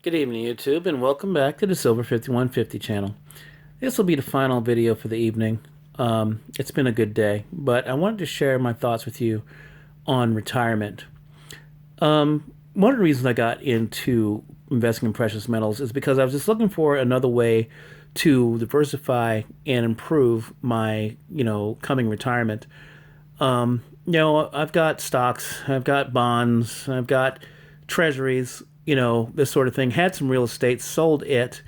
Good evening, YouTube, and welcome back to the Silver 5150 channel. This will be the final video for the evening. It's been a good day, but I wanted to share my thoughts with you on retirement. One of the reasons I got into investing in precious metals is because I was just looking for another way to diversify and improve my, coming retirement. I've got stocks, I've got bonds, I've got treasuries, this sort of thing. Had some real estate, sold it,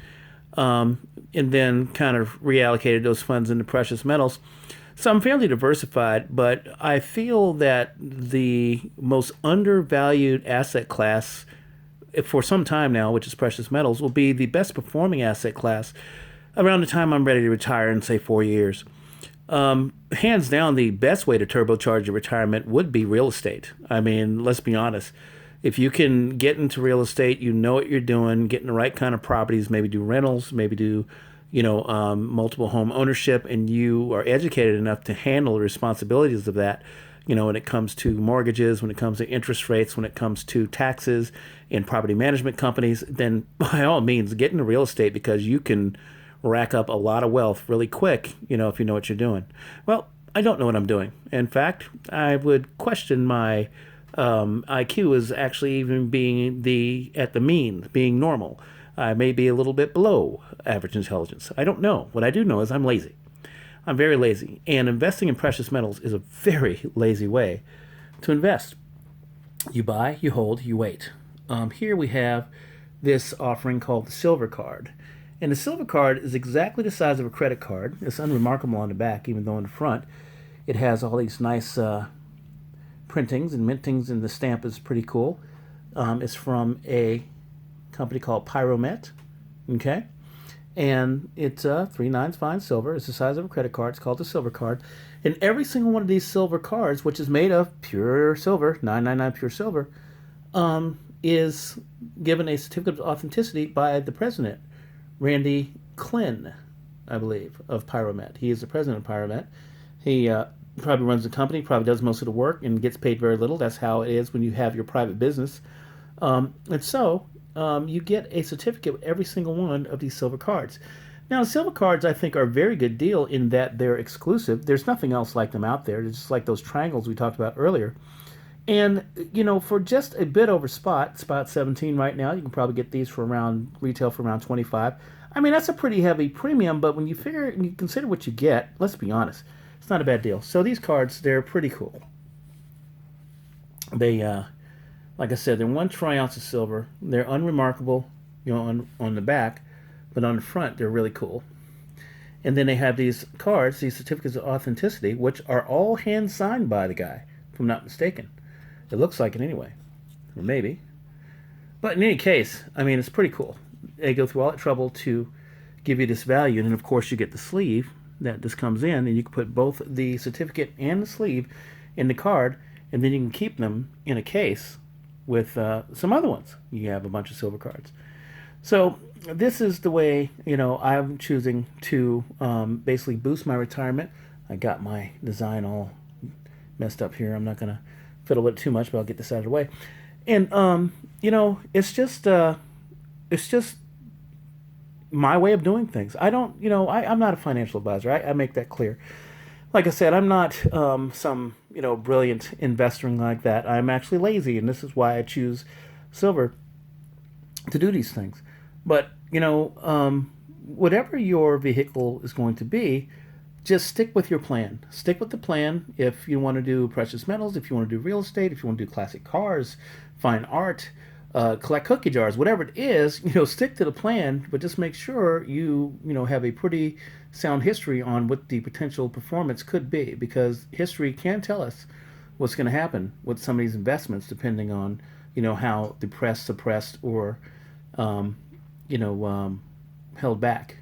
and then kind of reallocated those funds into precious metals. So I'm fairly diversified, but I feel that the most undervalued asset class for some time now, which is precious metals, will be the best performing asset class around the time I'm ready to retire in, say, 4 years. Hands down, the best way to turbocharge your retirement would be real estate. I mean, let's be honest. If you can get into real estate, you know what you're doing, get in the right kind of properties, maybe do rentals, maybe do, multiple home ownership, and you are educated enough to handle the responsibilities of that, when it comes to mortgages, when it comes to interest rates, when it comes to taxes in property management companies, then by all means, get into real estate because you can rack up a lot of wealth really quick, if you know what you're doing. Well, I don't know what I'm doing. In fact, I would question my IQ as actually even being at the mean, being normal. I may be a little bit below average intelligence. I don't know. What I do know is I'm lazy. I'm very lazy, and investing in precious metals is a very lazy way to invest. You buy, you hold, you wait. Here we have this offering called the silver card. And the silver card is exactly the size of a credit card. It's unremarkable on the back, even though in the front it has all these nice printings and mintings, and the stamp is pretty cool. It's from a company called Pyromet. Okay. And it's 3/9 fine silver. It's the size of a credit card. It's called the silver card. And every single one of these silver cards, which is made of pure silver, 999 pure silver, is given a certificate of authenticity by the president, Randy Klin, I believe, of Pyromet. He is the president of Pyromet. He probably runs the company, probably does most of the work, and gets paid very little. That's how it is when you have your private business. You get a certificate with every single one of these silver cards. Now, the silver cards, I think, are a very good deal in that they're exclusive. There's nothing else like them out there. They're just like those triangles we talked about earlier. And, for just a bit over spot 17 right now, you can probably get these for around retail for around 25. I mean, that's a pretty heavy premium, but when you figure and you consider what you get, let's be honest, it's not a bad deal. So these cards, they're pretty cool. They, like I said, they're 1 troy ounce of silver. They're unremarkable, on the back, but on the front, they're really cool. And then they have these cards, these certificates of authenticity, which are all hand signed by the guy, if I'm not mistaken. It looks like it anyway, or maybe. But in any case, I mean, it's pretty cool. They go through all that trouble to give you this value, and then of course you get the sleeve that this comes in, and you can put both the certificate and the sleeve in the card, and then you can keep them in a case with some other ones. You have a bunch of silver cards. So this is the way I'm choosing to basically boost my retirement. I got my design all messed up here. I'm not gonna fiddle with it too much, but I'll get this out of the way. And it's just my way of doing things. I don't, I'm not a financial advisor. I make that clear. Like I said, I'm not some, brilliant investor like that. I'm actually lazy, and this is why I choose silver to do these things. But, whatever your vehicle is going to be, just stick with your plan. Stick with the plan. If you want to do precious metals, if you want to do real estate, if you want to do classic cars, fine art, collect cookie jars, whatever it is, stick to the plan, but just make sure you have a pretty sound history on what the potential performance could be, because history can tell us what's going to happen with some of these investments, depending on how depressed, suppressed, or um, held back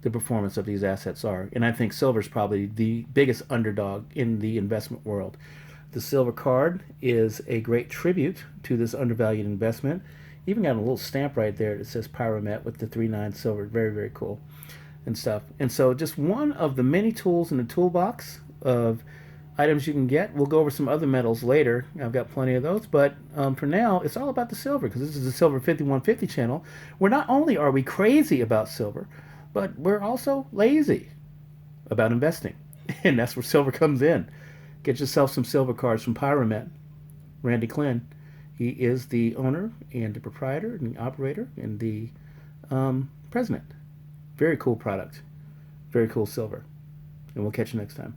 the performance of these assets are. And I think silver is probably the biggest underdog in the investment world. The silver card is a great tribute to this undervalued investment. Even got a little stamp right there that says Pyromet with the 3/9 silver. Very, very cool and stuff. And so just one of the many tools in the toolbox of items you can get. We'll go over some other metals later. I've got plenty of those, but for now, it's all about the silver because this is the Silver 5150 channel, where not only are we crazy about silver, but we're also lazy about investing, and that's where silver comes in. Get yourself some silver cards from Pyromet. Randy Klin, he is the owner and the proprietor and the operator and the president. Very cool product. Very cool silver. And we'll catch you next time.